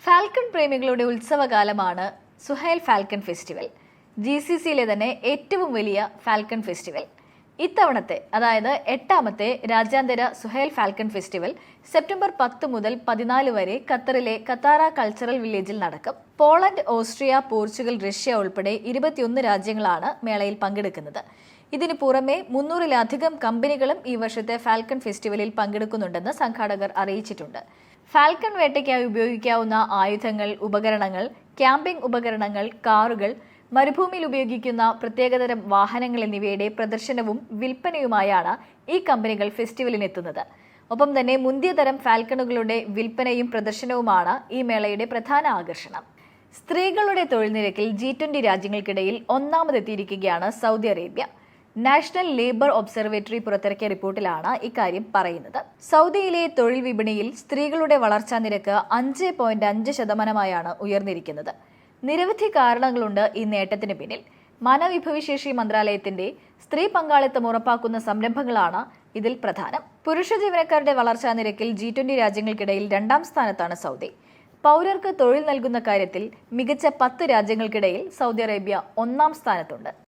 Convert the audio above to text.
Falcon പ്രേമികളുടെ ഉത്സവകാലമാണ് Suhail falcon festival. GCCയിലെ തന്നെ ഏറ്റവും വലിയ ഫാൽക്കൺ ഫെസ്റ്റിവൽ. ഇത്തവണത്തെ അതായത് 8ാമത്തെ രാജ്യാന്തര സുഹൈൽ ഫാൽക്കൺ ഫെസ്റ്റിവൽ സെപ്റ്റംബർ 10 മുതൽ 14 വരെ ഖത്തറിലെ ഖത്താറ കൾച്ചറൽ വില്ലേജിൽ നടക്കും. പോളണ്ട്, ഓസ്ട്രിയ, പോർച്ചുഗൽ, റഷ്യ ഉൾപ്പെടെ 21 രാജ്യങ്ങളാണ് മേളയിൽ പങ്കെടുക്കുന്നത്. ഇതിനു പുറമെ 300-ലധികം കമ്പനികളും ഈ വർഷത്തെ ഫാൽക്കൺ ഫെസ്റ്റിവലിൽ പങ്കെടുക്കുന്നുണ്ടെന്ന് സംഘാടകർ അറിയിച്ചിട്ടുണ്ട്. ഫാൽക്കൺ വേട്ടയ്ക്കായി ഉപയോഗിക്കാവുന്ന ആയുധങ്ങൾ, ഉപകരണങ്ങൾ, ക്യാമ്പിംഗ് ഉപകരണങ്ങൾ, കാറുകൾ, മരുഭൂമിയിൽ ഉപയോഗിക്കുന്ന പ്രത്യേകതരം വാഹനങ്ങൾ എന്നിവയുടെ പ്രദർശനവും വിൽപ്പനയുമായാണ് ഈ കമ്പനികൾ ഫെസ്റ്റിവലിനെത്തുന്നത്. ഒപ്പം തന്നെ മുന്തിയ തരം ഫാൽക്കണുകളുടെ വിൽപ്പനയും പ്രദർശനവുമാണ് ഈ മേളയുടെ പ്രധാന ആകർഷണം. സ്ത്രീകളുടെ തൊഴിൽ നിരക്കിൽ G20 രാജ്യങ്ങൾക്കിടയിൽ ഒന്നാമതെത്തിയിരിക്കുകയാണ് Saudi Arabia. National labour observatory പുറത്തിറക്കിയ റിപ്പോർട്ടിലാണ് ഇക്കാര്യം പറയുന്നത്. സൗദിയിലെ തൊഴിൽ വിപണിയിൽ സ്ത്രീകളുടെ വളർച്ചാ നിരക്ക് 5.5% ഉയർന്നിരിക്കുന്നത്. നിരവധി കാരണങ്ങളുണ്ട് ഈ നേട്ടത്തിന് പിന്നിൽ. മാനവവിഭവശേഷി മന്ത്രാലയത്തിന്റെ സ്ത്രീ പങ്കാളിത്തം ഉറപ്പാക്കുന്ന സംരംഭങ്ങളാണ് ഇതിൽ പ്രധാനം. പുരുഷ ജീവനക്കാരുടെ വളർച്ചാ നിരക്കിൽ G20 രാജ്യങ്ങൾക്കിടയിൽ 2ാം സ്ഥാനത്താണ് സൗദി. പൗരർക്ക് തൊഴിൽ നൽകുന്ന കാര്യത്തിൽ മികച്ച 10 രാജ്യങ്ങൾക്കിടയിൽ സൗദി അറേബ്യ 1ാം സ്ഥാനത്തുണ്ട്.